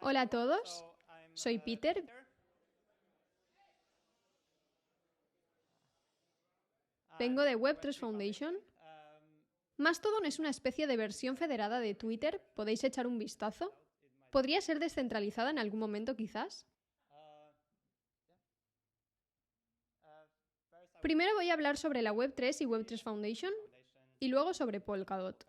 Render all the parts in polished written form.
Hola a todos, soy Peter. Vengo de Web3 Foundation. Mastodon es una especie de versión federada de Twitter, podéis echar un vistazo. ¿Podría ser descentralizada en algún momento quizás? Primero voy a hablar sobre la Web3 y Web3 Foundation y luego sobre Polkadot.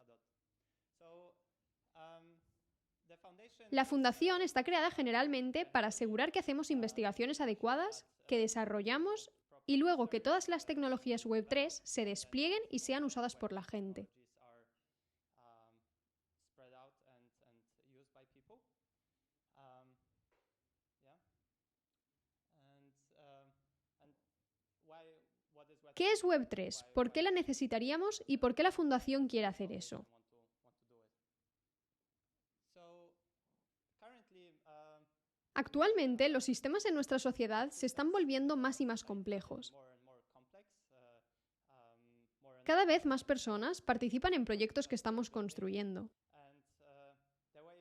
La fundación está creada generalmente para asegurar que hacemos investigaciones adecuadas, que desarrollamos y luego que todas las tecnologías Web3 se desplieguen y sean usadas por la gente. ¿Qué es Web3? ¿Por qué la necesitaríamos y por qué la fundación quiere hacer eso? Actualmente, los sistemas en nuestra sociedad se están volviendo más y más complejos. Cada vez más personas participan en proyectos que estamos construyendo.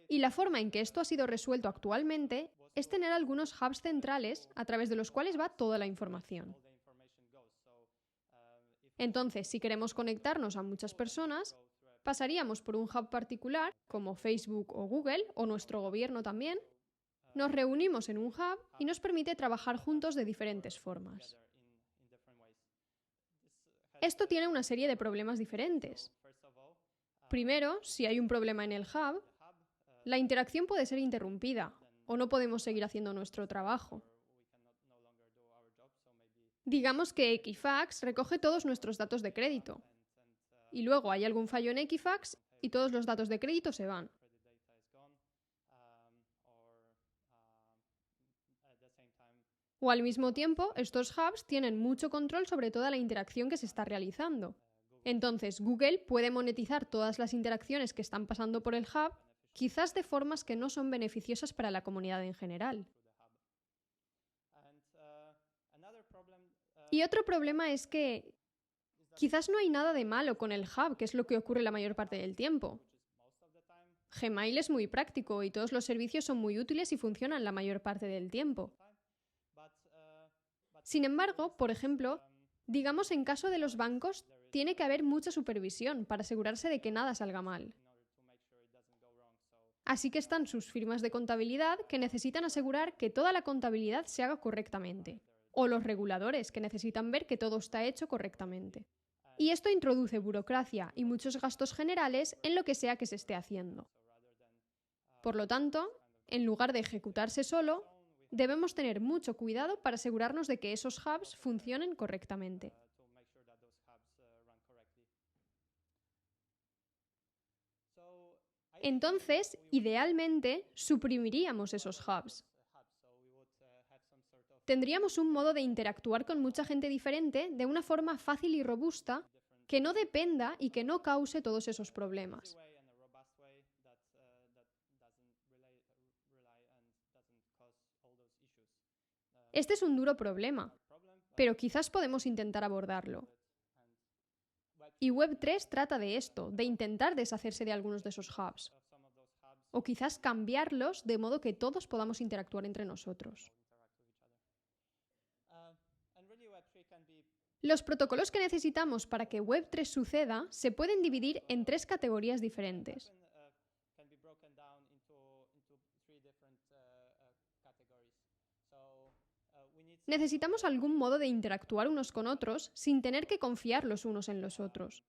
Y la forma en que esto ha sido resuelto actualmente es tener algunos hubs centrales a través de los cuales va toda la información. Entonces, si queremos conectarnos a muchas personas, pasaríamos por un hub particular, como Facebook o Google, o nuestro gobierno también. Nos reunimos en un hub y nos permite trabajar juntos de diferentes formas. Esto tiene una serie de problemas diferentes. Primero, si hay un problema en el hub, la interacción puede ser interrumpida o no podemos seguir haciendo nuestro trabajo. Digamos que Equifax recoge todos nuestros datos de crédito y luego hay algún fallo en Equifax y todos los datos de crédito se van. O al mismo tiempo, estos hubs tienen mucho control sobre toda la interacción que se está realizando. Entonces, Google puede monetizar todas las interacciones que están pasando por el hub, quizás de formas que no son beneficiosas para la comunidad en general. Y otro problema es que quizás no hay nada de malo con el hub, que es lo que ocurre la mayor parte del tiempo. Gmail es muy práctico y todos los servicios son muy útiles y funcionan la mayor parte del tiempo. Sin embargo, por ejemplo, digamos en caso de los bancos, tiene que haber mucha supervisión para asegurarse de que nada salga mal. Así que están sus firmas de contabilidad que necesitan asegurar que toda la contabilidad se haga correctamente, o los reguladores que necesitan ver que todo está hecho correctamente. Y esto introduce burocracia y muchos gastos generales en lo que sea que se esté haciendo. Por lo tanto, en lugar de ejecutarse solo, debemos tener mucho cuidado para asegurarnos de que esos hubs funcionen correctamente. Entonces, idealmente, suprimiríamos esos hubs. Tendríamos un modo de interactuar con mucha gente diferente de una forma fácil y robusta que no dependa y que no cause todos esos problemas. Este es un duro problema, pero quizás podemos intentar abordarlo. Y Web3 trata de esto, de intentar deshacerse de algunos de esos hubs. O quizás cambiarlos de modo que todos podamos interactuar entre nosotros. Los protocolos que necesitamos para que Web3 suceda se pueden dividir en tres categorías diferentes. Necesitamos algún modo de interactuar unos con otros sin tener que confiar los unos en los otros.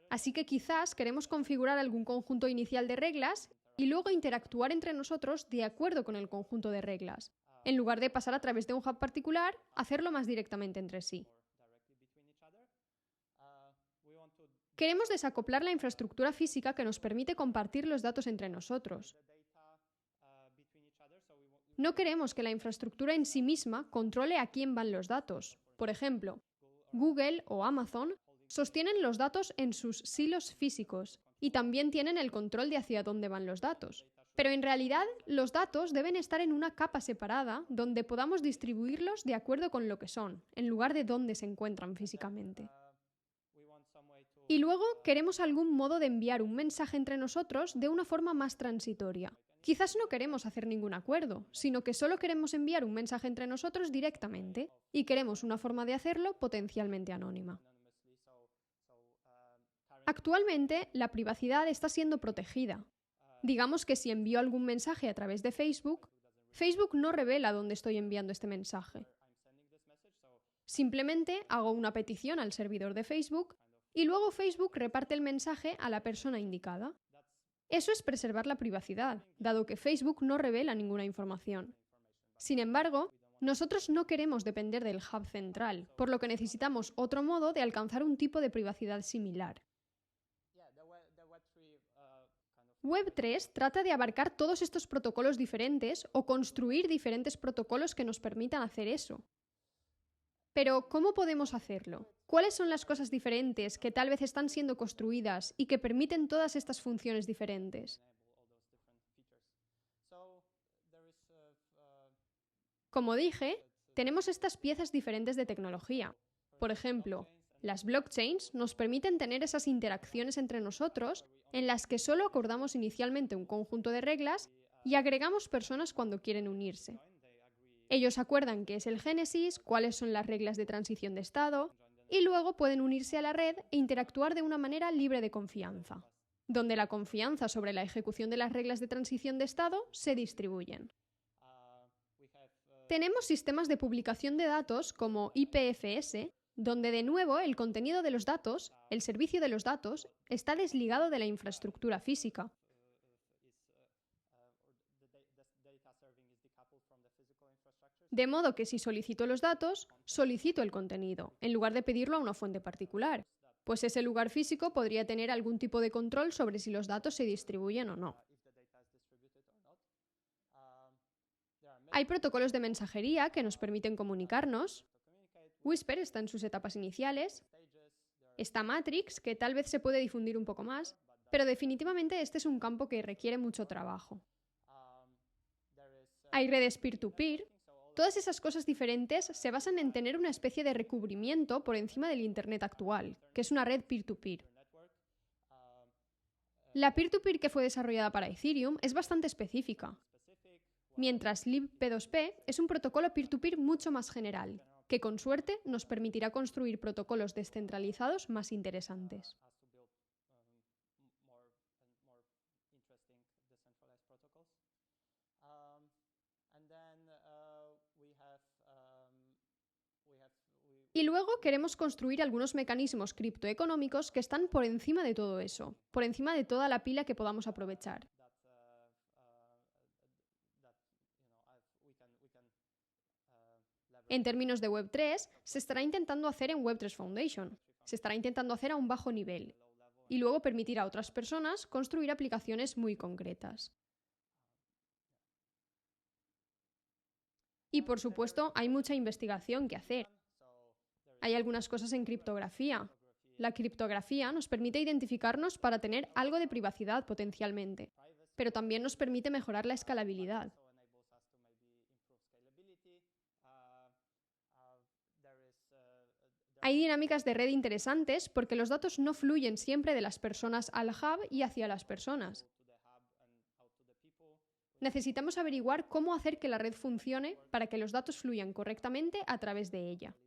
Así que quizás queremos configurar algún conjunto inicial de reglas y luego interactuar entre nosotros de acuerdo con el conjunto de reglas, en lugar de pasar a través de un hub particular, hacerlo más directamente entre sí. Queremos desacoplar la infraestructura física que nos permite compartir los datos entre nosotros. No queremos que la infraestructura en sí misma controle a quién van los datos. Por ejemplo, Google o Amazon sostienen los datos en sus silos físicos y también tienen el control de hacia dónde van los datos. Pero en realidad, los datos deben estar en una capa separada donde podamos distribuirlos de acuerdo con lo que son, en lugar de dónde se encuentran físicamente. Y luego queremos algún modo de enviar un mensaje entre nosotros de una forma más transitoria. Quizás no queremos hacer ningún acuerdo, sino que solo queremos enviar un mensaje entre nosotros directamente, y queremos una forma de hacerlo potencialmente anónima. Actualmente, la privacidad está siendo protegida. Digamos que si envío algún mensaje a través de Facebook, Facebook no revela dónde estoy enviando este mensaje. Simplemente hago una petición al servidor de Facebook y luego Facebook reparte el mensaje a la persona indicada. Eso es preservar la privacidad, dado que Facebook no revela ninguna información. Sin embargo, nosotros no queremos depender del hub central, por lo que necesitamos otro modo de alcanzar un tipo de privacidad similar. Web3 trata de abarcar todos estos protocolos diferentes o construir diferentes protocolos que nos permitan hacer eso. Pero, ¿cómo podemos hacerlo? ¿Cuáles son las cosas diferentes que tal vez están siendo construidas y que permiten todas estas funciones diferentes? Como dije, tenemos estas piezas diferentes de tecnología. Por ejemplo, las blockchains nos permiten tener esas interacciones entre nosotros en las que solo acordamos inicialmente un conjunto de reglas y agregamos personas cuando quieren unirse. Ellos acuerdan qué es el génesis, cuáles son las reglas de transición de estado, y luego pueden unirse a la red e interactuar de una manera libre de confianza, donde la confianza sobre la ejecución de las reglas de transición de estado se distribuyen. Tenemos sistemas de publicación de datos como IPFS, donde de nuevo el contenido de los datos, el servicio de los datos, está desligado de la infraestructura física. De modo que si solicito los datos, solicito el contenido, en lugar de pedirlo a una fuente particular, pues ese lugar físico podría tener algún tipo de control sobre si los datos se distribuyen o no. Hay protocolos de mensajería que nos permiten comunicarnos. Whisper está en sus etapas iniciales. Está Matrix, que tal vez se puede difundir un poco más, pero definitivamente este es un campo que requiere mucho trabajo. Hay redes peer-to-peer. Todas esas cosas diferentes se basan en tener una especie de recubrimiento por encima del Internet actual, que es una red peer-to-peer. La peer-to-peer que fue desarrollada para Ethereum es bastante específica, mientras libp2p es un protocolo peer-to-peer mucho más general, que con suerte nos permitirá construir protocolos descentralizados más interesantes. Y luego queremos construir algunos mecanismos criptoeconómicos que están por encima de todo eso, por encima de toda la pila que podamos aprovechar. En términos de Web3, se estará intentando hacer en Web3 Foundation. Se estará intentando hacer a un bajo nivel y luego permitir a otras personas construir aplicaciones muy concretas. Y por supuesto, hay mucha investigación que hacer. Hay algunas cosas en criptografía. La criptografía nos permite identificarnos para tener algo de privacidad potencialmente, pero también nos permite mejorar la escalabilidad. Hay dinámicas de red interesantes porque los datos no fluyen siempre de las personas al hub y hacia las personas. Necesitamos averiguar cómo hacer que la red funcione para que los datos fluyan correctamente a través de ella.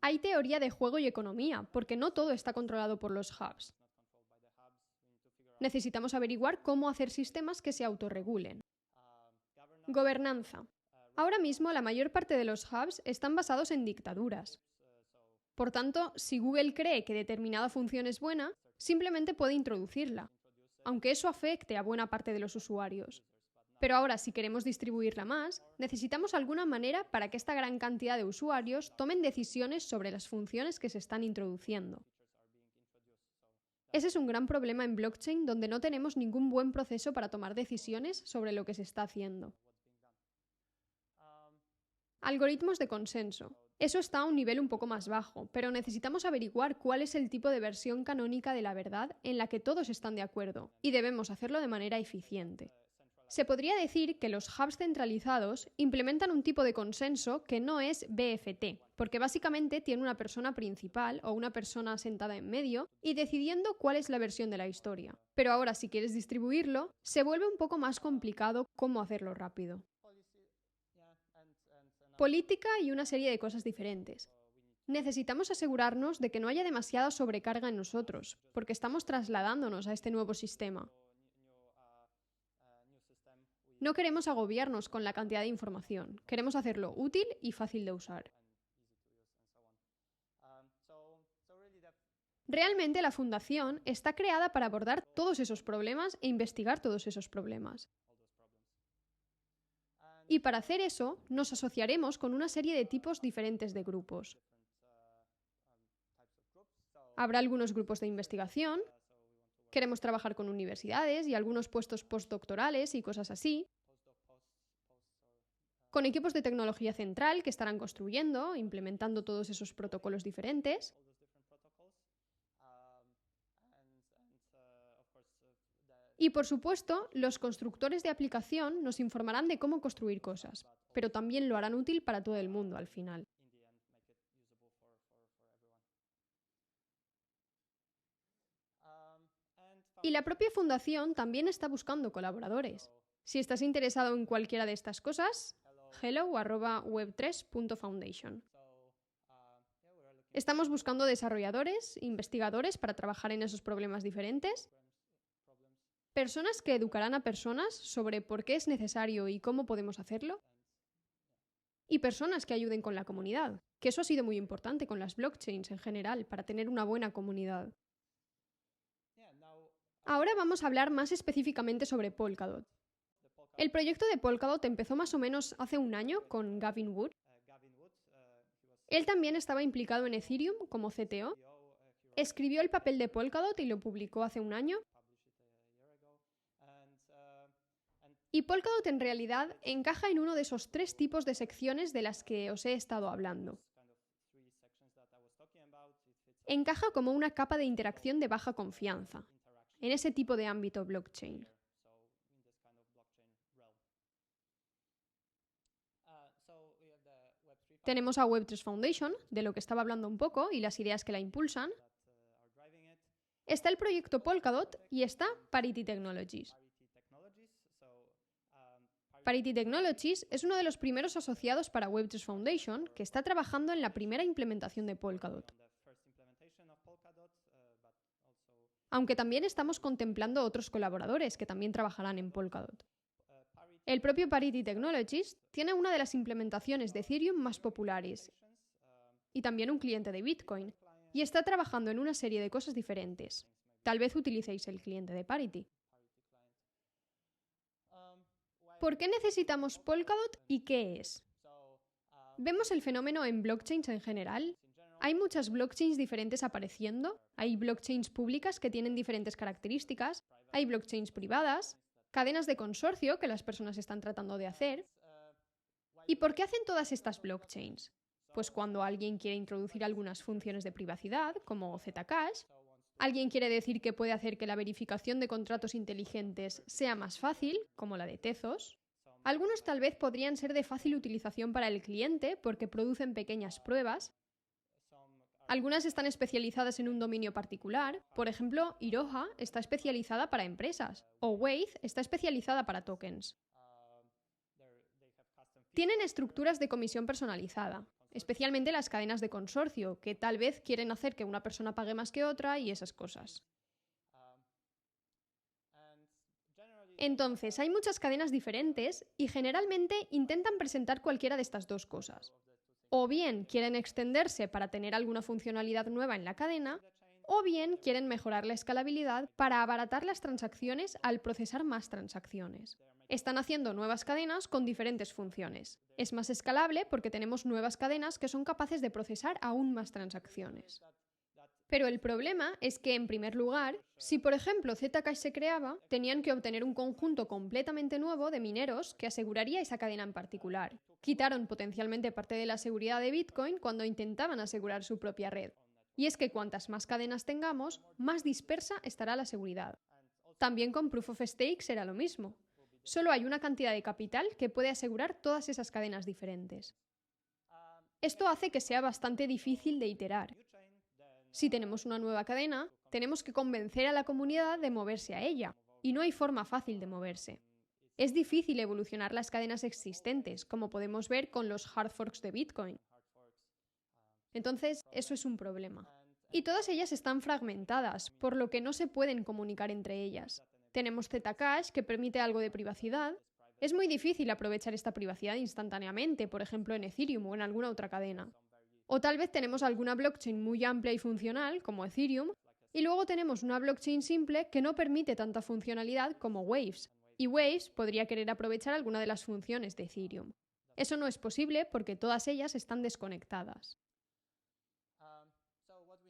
Hay teoría de juego y economía, porque no todo está controlado por los hubs. Necesitamos averiguar cómo hacer sistemas que se autorregulen. Gobernanza. Ahora mismo la mayor parte de los hubs están basados en dictaduras. Por tanto, si Google cree que determinada función es buena, simplemente puede introducirla, aunque eso afecte a buena parte de los usuarios. Pero ahora, si queremos distribuirla más, necesitamos alguna manera para que esta gran cantidad de usuarios tomen decisiones sobre las funciones que se están introduciendo. Ese es un gran problema en blockchain donde no tenemos ningún buen proceso para tomar decisiones sobre lo que se está haciendo. Algoritmos de consenso. Eso está a un nivel un poco más bajo, pero necesitamos averiguar cuál es el tipo de versión canónica de la verdad en la que todos están de acuerdo, y debemos hacerlo de manera eficiente. Se podría decir que los hubs centralizados implementan un tipo de consenso que no es BFT, porque básicamente tiene una persona principal o una persona sentada en medio y decidiendo cuál es la versión de la historia. Pero ahora, si quieres distribuirlo, se vuelve un poco más complicado cómo hacerlo rápido. Política y una serie de cosas diferentes. Necesitamos asegurarnos de que no haya demasiada sobrecarga en nosotros, porque estamos trasladándonos a este nuevo sistema. No queremos agobiarnos con la cantidad de información, queremos hacerlo útil y fácil de usar. Realmente la Fundación está creada para abordar todos esos problemas e investigar todos esos problemas. Y para hacer eso, nos asociaremos con una serie de tipos diferentes de grupos. Habrá algunos grupos de investigación, queremos trabajar con universidades y algunos puestos postdoctorales y cosas así, con equipos de tecnología central que estarán construyendo, implementando todos esos protocolos diferentes. Y por supuesto, los constructores de aplicación nos informarán de cómo construir cosas, pero también lo harán útil para todo el mundo al final. Y la propia fundación también está buscando colaboradores. Si estás interesado en cualquiera de estas cosas, hello@web3.foundation. Estamos buscando desarrolladores, investigadores para trabajar en esos problemas diferentes, personas que educarán a personas sobre por qué es necesario y cómo podemos hacerlo, y personas que ayuden con la comunidad, que eso ha sido muy importante con las blockchains en general, para tener una buena comunidad. Ahora vamos a hablar más específicamente sobre Polkadot. El proyecto de Polkadot empezó más o menos hace un año con Gavin Wood. Él también estaba implicado en Ethereum como CTO. Escribió el papel de Polkadot y lo publicó hace un año. Y Polkadot en realidad encaja en uno de esos 3 tipos de secciones de las que os he estado hablando. Encaja como una capa de interacción de baja confianza, en ese tipo de ámbito blockchain. Tenemos a Web3 Foundation, de lo que estaba hablando un poco, y las ideas que la impulsan. Está el proyecto Polkadot y está Parity Technologies. Parity Technologies es uno de los primeros asociados para Web3 Foundation que está trabajando en la primera implementación de Polkadot. Aunque también estamos contemplando otros colaboradores que también trabajarán en Polkadot. El propio Parity Technologies tiene una de las implementaciones de Ethereum más populares y también un cliente de Bitcoin, y está trabajando en una serie de cosas diferentes. Tal vez utilicéis el cliente de Parity. ¿Por qué necesitamos Polkadot y qué es? ¿Vemos el fenómeno en blockchains en general? Hay muchas blockchains diferentes apareciendo, hay blockchains públicas que tienen diferentes características, hay blockchains privadas, cadenas de consorcio que las personas están tratando de hacer. ¿Y por qué hacen todas estas blockchains? Pues cuando alguien quiere introducir algunas funciones de privacidad, como Zcash, alguien quiere decir que puede hacer que la verificación de contratos inteligentes sea más fácil, como la de Tezos. Algunos tal vez podrían ser de fácil utilización para el cliente porque producen pequeñas pruebas. Algunas están especializadas en un dominio particular, por ejemplo, Iroha está especializada para empresas, o Wave está especializada para tokens. Tienen estructuras de comisión personalizada, especialmente las cadenas de consorcio, que tal vez quieren hacer que una persona pague más que otra y esas cosas. Entonces, hay muchas cadenas diferentes y generalmente intentan presentar cualquiera de estas dos cosas. O bien quieren extenderse para tener alguna funcionalidad nueva en la cadena, o bien quieren mejorar la escalabilidad para abaratar las transacciones al procesar más transacciones. Están haciendo nuevas cadenas con diferentes funciones. Es más escalable porque tenemos nuevas cadenas que son capaces de procesar aún más transacciones. Pero el problema es que, en primer lugar, si por ejemplo Zcash se creaba, tenían que obtener un conjunto completamente nuevo de mineros que aseguraría esa cadena en particular. Quitaron potencialmente parte de la seguridad de Bitcoin cuando intentaban asegurar su propia red. Y es que cuantas más cadenas tengamos, más dispersa estará la seguridad. También con Proof of Stake será lo mismo. solo hay una cantidad de capital que puede asegurar todas esas cadenas diferentes. Esto hace que sea bastante difícil de iterar. Si tenemos una nueva cadena, tenemos que convencer a la comunidad de moverse a ella, y no hay forma fácil de moverse. Es difícil evolucionar las cadenas existentes, como podemos ver con los hard forks de Bitcoin. Entonces, eso es un problema. Y todas ellas están fragmentadas, por lo que no se pueden comunicar entre ellas. Tenemos Zcash, que permite algo de privacidad. Es muy difícil aprovechar esta privacidad instantáneamente, por ejemplo en Ethereum o en alguna otra cadena. O tal vez tenemos alguna blockchain muy amplia y funcional, como Ethereum, y luego tenemos una blockchain simple que no permite tanta funcionalidad como Waves. Y Waves podría querer aprovechar alguna de las funciones de Ethereum. Eso no es posible porque todas ellas están desconectadas.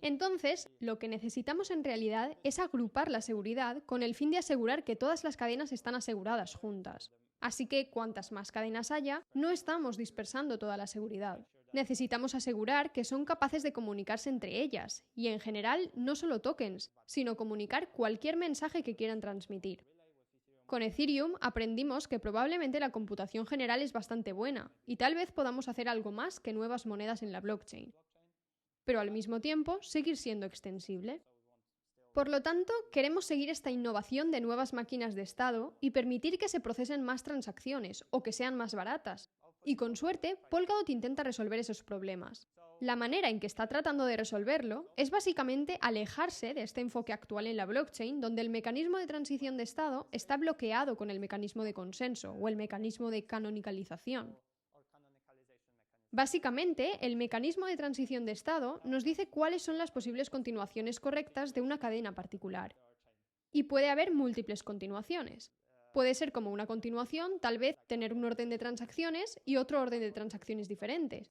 Entonces, lo que necesitamos en realidad es agrupar la seguridad con el fin de asegurar que todas las cadenas están aseguradas juntas. Así que, cuantas más cadenas haya, no estamos dispersando toda la seguridad. Necesitamos asegurar que son capaces de comunicarse entre ellas, y en general no solo tokens, sino comunicar cualquier mensaje que quieran transmitir. Con Ethereum aprendimos que probablemente la computación general es bastante buena, y tal vez podamos hacer algo más que nuevas monedas en la blockchain, pero al mismo tiempo seguir siendo extensible. Por lo tanto, queremos seguir esta innovación de nuevas máquinas de estado y permitir que se procesen más transacciones o que sean más baratas. Y con suerte, Polkadot intenta resolver esos problemas. La manera en que está tratando de resolverlo es básicamente alejarse de este enfoque actual en la blockchain, donde el mecanismo de transición de estado está bloqueado con el mecanismo de consenso o el mecanismo de canonicalización. Básicamente, el mecanismo de transición de estado nos dice cuáles son las posibles continuaciones correctas de una cadena particular. Y puede haber múltiples continuaciones. Puede ser como una continuación, tal vez tener un orden de transacciones y otro orden de transacciones diferentes.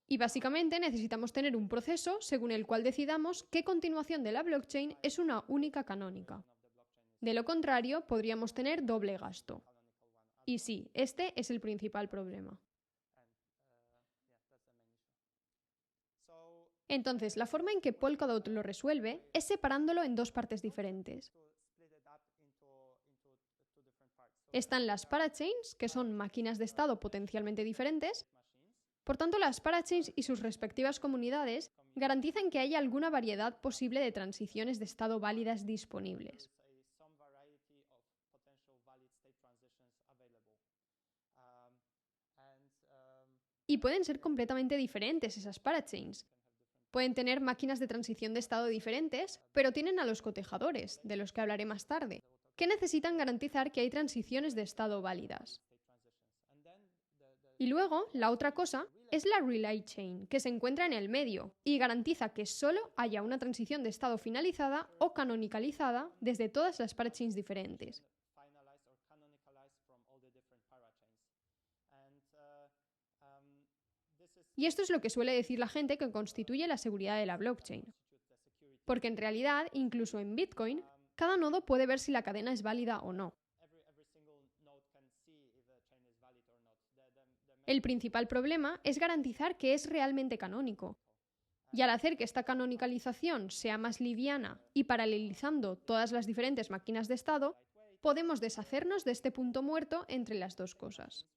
Y básicamente necesitamos tener un proceso según el cual decidamos qué continuación de la blockchain es una única canónica. De lo contrario, podríamos tener doble gasto. Y sí, este es el principal problema. Entonces, la forma en que Polkadot lo resuelve es separándolo en dos partes diferentes. Están las parachains, que son máquinas de estado potencialmente diferentes. Por tanto, las parachains y sus respectivas comunidades garantizan que haya alguna variedad posible de transiciones de estado válidas disponibles. Y pueden ser completamente diferentes esas parachains. Pueden tener máquinas de transición de estado diferentes, pero tienen a los cotejadores, de los que hablaré más tarde, que necesitan garantizar que hay transiciones de estado válidas. Y luego, la otra cosa es la relay chain, que se encuentra en el medio y garantiza que solo haya una transición de estado finalizada o canonicalizada desde todas las parachains diferentes. Y esto es lo que suele decir la gente que constituye la seguridad de la blockchain. Porque en realidad, incluso en Bitcoin, cada nodo puede ver si la cadena es válida o no. El principal problema es garantizar que es realmente canónico. Y al hacer que esta canonicalización sea más liviana y paralelizando todas las diferentes máquinas de estado, podemos deshacernos de este punto muerto entre las dos cosas.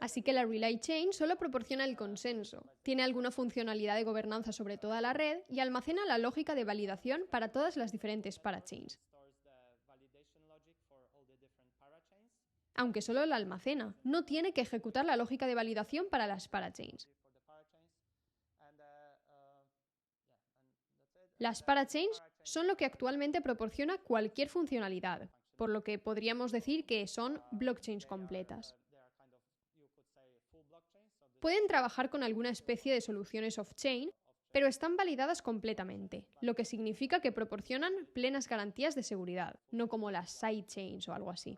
Así que la Relay Chain solo proporciona el consenso, tiene alguna funcionalidad de gobernanza sobre toda la red y almacena la lógica de validación para todas las diferentes parachains. Aunque solo la almacena, no tiene que ejecutar la lógica de validación para las parachains. Las parachains son lo que actualmente proporciona cualquier funcionalidad, por lo que podríamos decir que son blockchains completas. Pueden trabajar con alguna especie de soluciones off-chain, pero están validadas completamente, lo que significa que proporcionan plenas garantías de seguridad, no como las sidechains o algo así.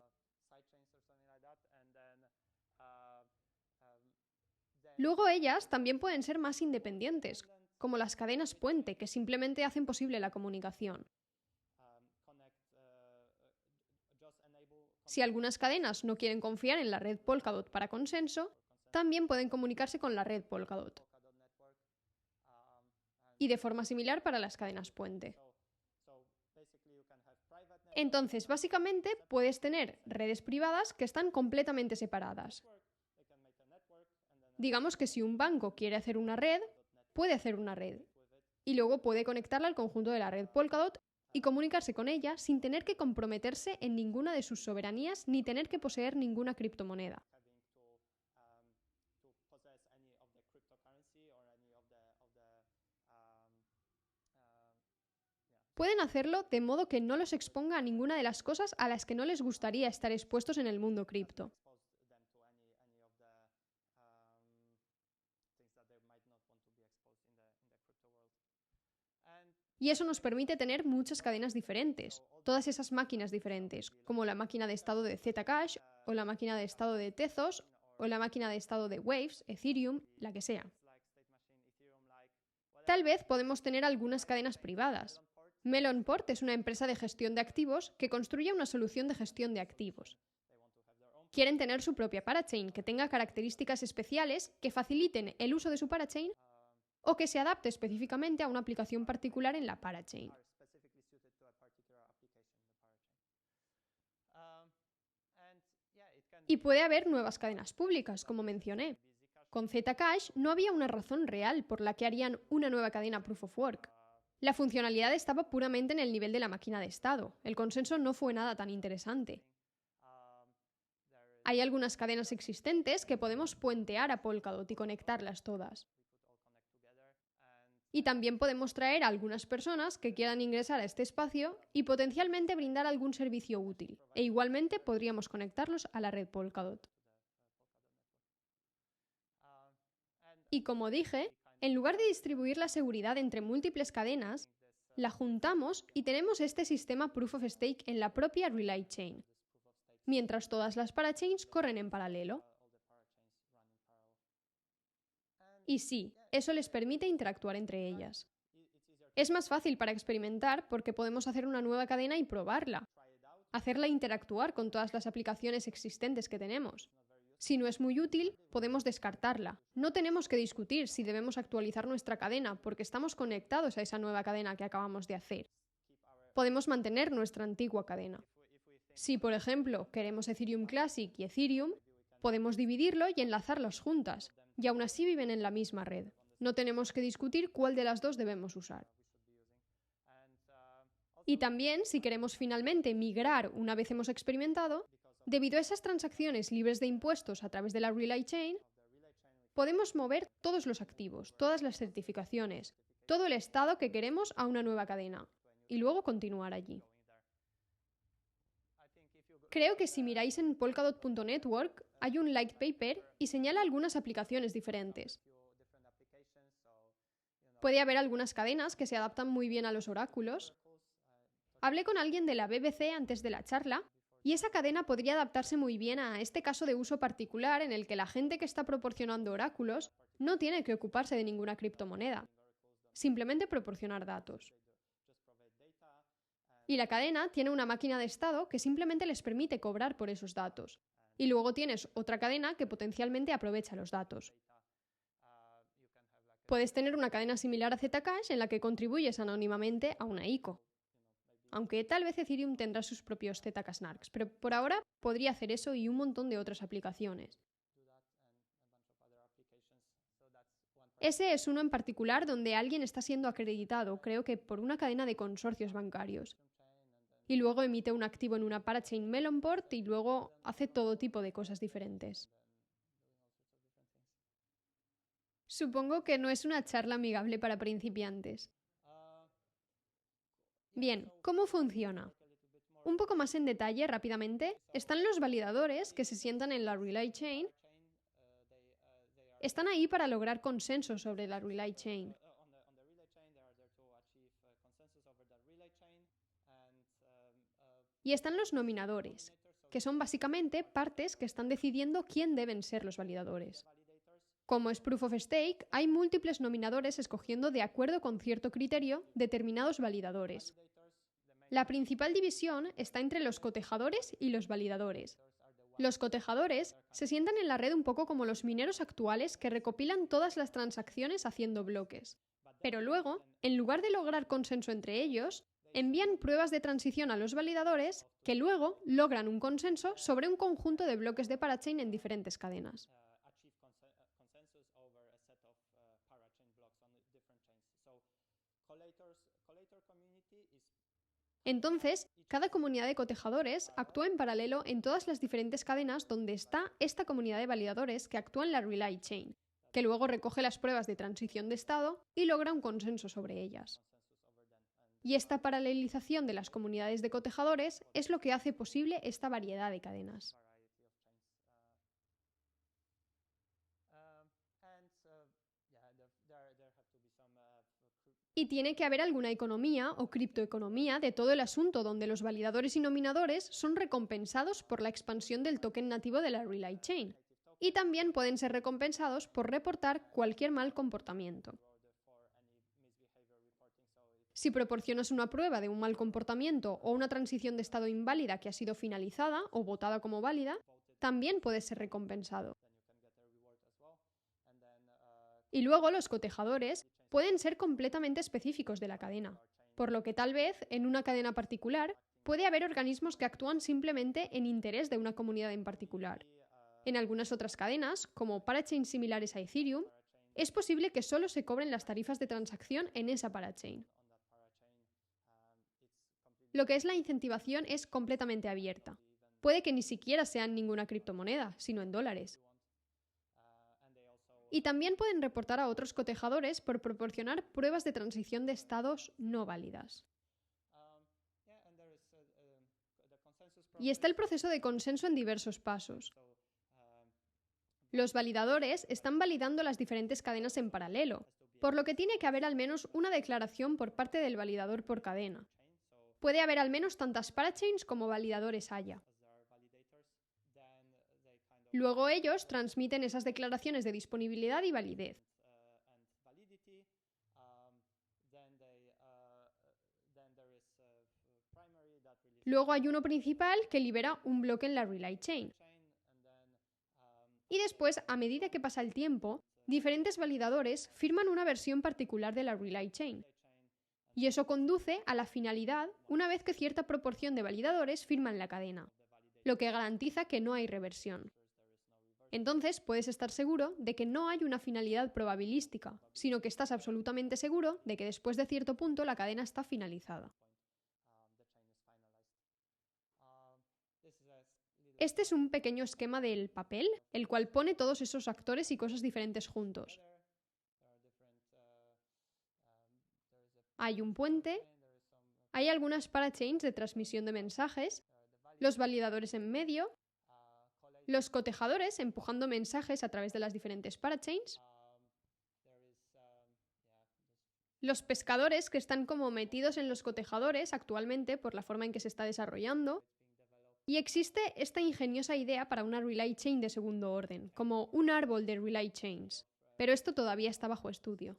Luego ellas también pueden ser más independientes, como las cadenas puente, que simplemente hacen posible la comunicación. Si algunas cadenas no quieren confiar en la red Polkadot para consenso, también pueden comunicarse con la red Polkadot. Y de forma similar para las cadenas puente. Entonces, básicamente, puedes tener redes privadas que están completamente separadas. Digamos que si un banco quiere hacer una red, puede hacer una red. Y luego puede conectarla al conjunto de la red Polkadot y comunicarse con ella sin tener que comprometerse en ninguna de sus soberanías ni tener que poseer ninguna criptomoneda. Pueden hacerlo de modo que no los exponga a ninguna de las cosas a las que no les gustaría estar expuestos en el mundo cripto. Y eso nos permite tener muchas cadenas diferentes, todas esas máquinas diferentes, como la máquina de estado de Zcash, o la máquina de estado de Tezos, o la máquina de estado de Waves, Ethereum, la que sea. Tal vez podemos tener algunas cadenas privadas. Melonport es una empresa de gestión de activos que construye una solución de gestión de activos. Quieren tener su propia parachain que tenga características especiales que faciliten el uso de su parachain o que se adapte específicamente a una aplicación particular en la parachain. Y puede haber nuevas cadenas públicas, como mencioné. Con Zcash no había una razón real por la que harían una nueva cadena Proof of Work. La funcionalidad estaba puramente en el nivel de la máquina de estado. El consenso no fue nada tan interesante. Hay algunas cadenas existentes que podemos puentear a Polkadot y conectarlas todas. Y también podemos traer a algunas personas que quieran ingresar a este espacio y potencialmente brindar algún servicio útil. E igualmente podríamos conectarlos a la red Polkadot. Y como dije, en lugar de distribuir la seguridad entre múltiples cadenas, la juntamos y tenemos este sistema Proof of Stake en la propia Relay Chain, mientras todas las parachains corren en paralelo. Y sí, eso les permite interactuar entre ellas. Es más fácil para experimentar porque podemos hacer una nueva cadena y probarla, hacerla interactuar con todas las aplicaciones existentes que tenemos. Si no es muy útil, podemos descartarla. No tenemos que discutir si debemos actualizar nuestra cadena porque estamos conectados a esa nueva cadena que acabamos de hacer. Podemos mantener nuestra antigua cadena. Si, por ejemplo, queremos Ethereum Classic y Ethereum, podemos dividirlo y enlazarlos juntas, y aún así viven en la misma red. No tenemos que discutir cuál de las dos debemos usar. Y también, si queremos finalmente migrar una vez hemos experimentado, debido a esas transacciones libres de impuestos a través de la Relay Chain, podemos mover todos los activos, todas las certificaciones, todo el estado que queremos a una nueva cadena, y luego continuar allí. Creo que si miráis en polkadot.network hay un light paper y señala algunas aplicaciones diferentes. Puede haber algunas cadenas que se adaptan muy bien a los oráculos. Hablé con alguien de la BBC antes de la charla y esa cadena podría adaptarse muy bien a este caso de uso particular en el que la gente que está proporcionando oráculos no tiene que ocuparse de ninguna criptomoneda, simplemente proporcionar datos. Y la cadena tiene una máquina de estado que simplemente les permite cobrar por esos datos. Y luego tienes otra cadena que potencialmente aprovecha los datos. Puedes tener una cadena similar a Zcash en la que contribuyes anónimamente a una ICO. Aunque tal vez Ethereum tendrá sus propios Zk-Snarks, pero por ahora podría hacer eso y un montón de otras aplicaciones. Ese es uno en particular donde alguien está siendo acreditado, creo que por una cadena de consorcios bancarios. Y luego emite un activo en una parachain Melonport y luego hace todo tipo de cosas diferentes. Supongo que no es una charla amigable para principiantes. Bien, ¿cómo funciona? Un poco más en detalle, rápidamente, están los validadores que se sientan en la Relay Chain. Están ahí para lograr consenso sobre la Relay Chain. Y están los nominadores, que son básicamente partes que están decidiendo quién deben ser los validadores. Como es Proof of Stake, hay múltiples nominadores escogiendo de acuerdo con cierto criterio determinados validadores. La principal división está entre los cotejadores y los validadores. Los cotejadores se sientan en la red un poco como los mineros actuales que recopilan todas las transacciones haciendo bloques. Pero luego, en lugar de lograr consenso entre ellos, envían pruebas de transición a los validadores que luego logran un consenso sobre un conjunto de bloques de parachain en diferentes cadenas. Entonces, cada comunidad de cotejadores actúa en paralelo en todas las diferentes cadenas donde está esta comunidad de validadores que actúa en la relay chain, que luego recoge las pruebas de transición de estado y logra un consenso sobre ellas. Y esta paralelización de las comunidades de cotejadores es lo que hace posible esta variedad de cadenas. Y tiene que haber alguna economía o criptoeconomía de todo el asunto donde los validadores y nominadores son recompensados por la expansión del token nativo de la relay chain. Y también pueden ser recompensados por reportar cualquier mal comportamiento. Si proporcionas una prueba de un mal comportamiento o una transición de estado inválida que ha sido finalizada o votada como válida, también puedes ser recompensado. Y luego los cotejadores pueden ser completamente específicos de la cadena, por lo que tal vez en una cadena particular puede haber organismos que actúan simplemente en interés de una comunidad en particular. En algunas otras cadenas, como parachains similares a Ethereum, es posible que solo se cobren las tarifas de transacción en esa parachain. Lo que es la incentivación es completamente abierta. Puede que ni siquiera sea en ninguna criptomoneda, sino en dólares. Y también pueden reportar a otros cotejadores por proporcionar pruebas de transición de estados no válidas. Y está el proceso de consenso en diversos pasos. Los validadores están validando las diferentes cadenas en paralelo, por lo que tiene que haber al menos una declaración por parte del validador por cadena. Puede haber al menos tantas parachains como validadores haya. Luego ellos transmiten esas declaraciones de disponibilidad y validez. Luego hay uno principal que libera un bloque en la relay chain. Y después, a medida que pasa el tiempo, diferentes validadores firman una versión particular de la relay chain. Y eso conduce a la finalidad una vez que cierta proporción de validadores firman la cadena, lo que garantiza que no hay reversión. Entonces puedes estar seguro de que no hay una finalidad probabilística, sino que estás absolutamente seguro de que después de cierto punto la cadena está finalizada. Este es un pequeño esquema del papel, el cual pone todos esos actores y cosas diferentes juntos. Hay un puente, hay algunas parachains de transmisión de mensajes, los validadores en medio, los cotejadores empujando mensajes a través de las diferentes parachains, los pescadores que están como metidos en los cotejadores actualmente por la forma en que se está desarrollando, y existe esta ingeniosa idea para una relay chain de segundo orden, como un árbol de relay chains, pero esto todavía está bajo estudio.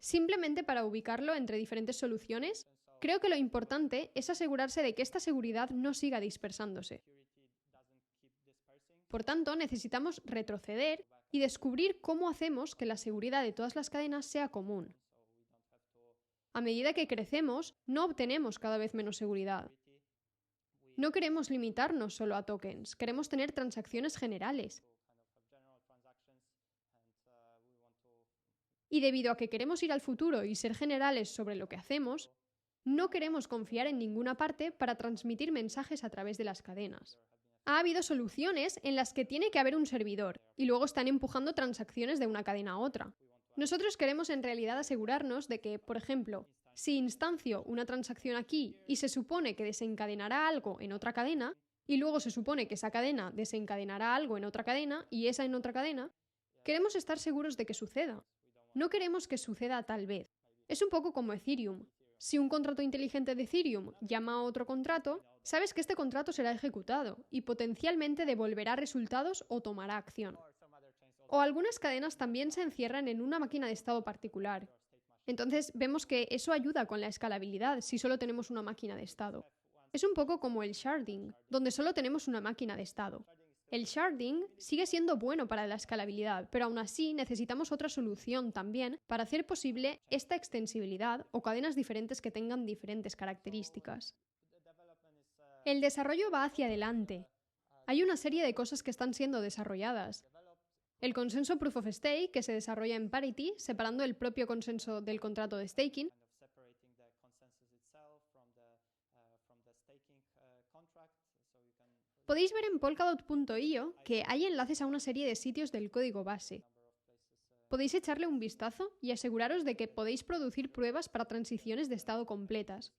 Simplemente para ubicarlo entre diferentes soluciones, creo que lo importante es asegurarse de que esta seguridad no siga dispersándose. Por tanto, necesitamos retroceder y descubrir cómo hacemos que la seguridad de todas las cadenas sea común. A medida que crecemos, no obtenemos cada vez menos seguridad. No queremos limitarnos solo a tokens, queremos tener transacciones generales. Y debido a que queremos ir al futuro y ser generales sobre lo que hacemos, no queremos confiar en ninguna parte para transmitir mensajes a través de las cadenas. Ha habido soluciones en las que tiene que haber un servidor y luego están empujando transacciones de una cadena a otra. Nosotros queremos en realidad asegurarnos de que, por ejemplo, si instancio una transacción aquí y se supone que desencadenará algo en otra cadena, y luego se supone que esa cadena desencadenará algo en otra cadena y esa en otra cadena, queremos estar seguros de que suceda. No queremos que suceda tal vez. Es un poco como Ethereum. Si un contrato inteligente de Ethereum llama a otro contrato, sabes que este contrato será ejecutado y potencialmente devolverá resultados o tomará acción. O algunas cadenas también se encierran en una máquina de estado particular. Entonces vemos que eso ayuda con la escalabilidad si solo tenemos una máquina de estado. Es un poco como el sharding, donde solo tenemos una máquina de estado. El sharding sigue siendo bueno para la escalabilidad, pero aún así necesitamos otra solución también para hacer posible esta extensibilidad o cadenas diferentes que tengan diferentes características. El desarrollo va hacia adelante. Hay una serie de cosas que están siendo desarrolladas. El consenso Proof of Stake, que se desarrolla en Parity, separando el propio consenso del contrato de staking. Podéis ver en polkadot.io que hay enlaces a una serie de sitios del código base. Podéis echarle un vistazo y aseguraros de que podéis producir pruebas para transiciones de estado completas.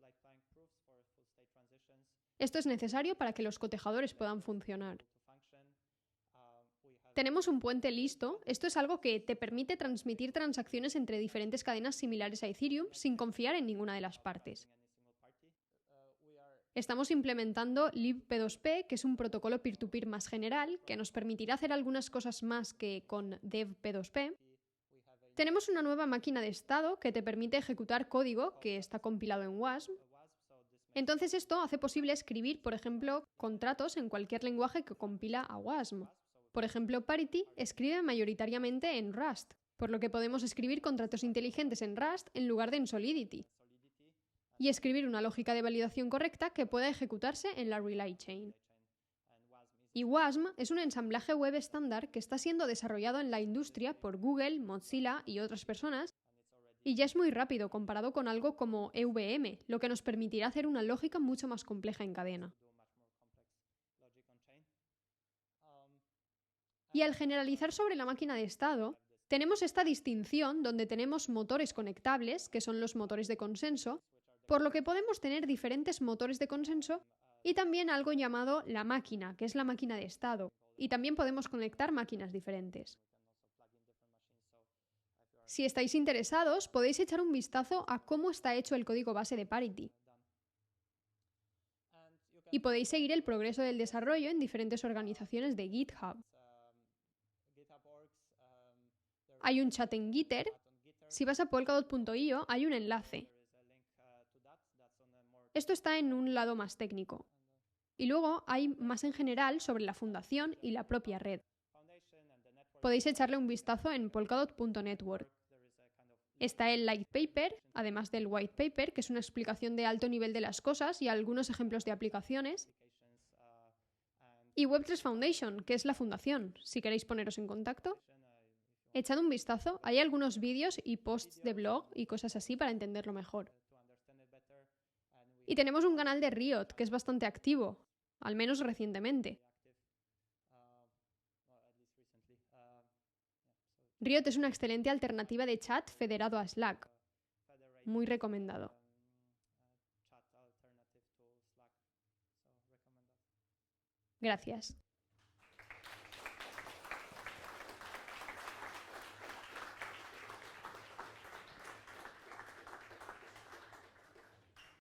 Esto es necesario para que los cotejadores puedan funcionar. Tenemos un puente listo. Esto es algo que te permite transmitir transacciones entre diferentes cadenas similares a Ethereum sin confiar en ninguna de las partes. Estamos implementando libp2p, que es un protocolo peer-to-peer más general, que nos permitirá hacer algunas cosas más que con devp2p. Tenemos una nueva máquina de estado que te permite ejecutar código que está compilado en WASM. Entonces esto hace posible escribir, por ejemplo, contratos en cualquier lenguaje que compila a WASM. Por ejemplo, Parity escribe mayoritariamente en Rust, por lo que podemos escribir contratos inteligentes en Rust en lugar de en Solidity, y escribir una lógica de validación correcta que pueda ejecutarse en la Relay Chain. Y WASM es un ensamblaje web estándar que está siendo desarrollado en la industria por Google, Mozilla y otras personas, y ya es muy rápido comparado con algo como EVM, lo que nos permitirá hacer una lógica mucho más compleja en cadena. Y al generalizar sobre la máquina de estado, tenemos esta distinción donde tenemos motores conectables, que son los motores de consenso, por lo que podemos tener diferentes motores de consenso y también algo llamado la máquina, que es la máquina de estado, y también podemos conectar máquinas diferentes. Si estáis interesados, podéis echar un vistazo a cómo está hecho el código base de Parity. Y podéis seguir el progreso del desarrollo en diferentes organizaciones de GitHub. Hay un chat en Gitter. Si vas a polkadot.io hay un enlace. Esto está en un lado más técnico. Y luego hay más en general sobre la fundación y la propia red. Podéis echarle un vistazo en polkadot.network. Está el light paper, además del white paper, que es una explicación de alto nivel de las cosas y algunos ejemplos de aplicaciones. Y Web3 Foundation, que es la fundación, si queréis poneros en contacto. Echad un vistazo, hay algunos vídeos y posts de blog y cosas así para entenderlo mejor. Y tenemos un canal de Riot, que es bastante activo, al menos recientemente. Riot es una excelente alternativa de chat federado a Slack. Muy recomendado. Gracias.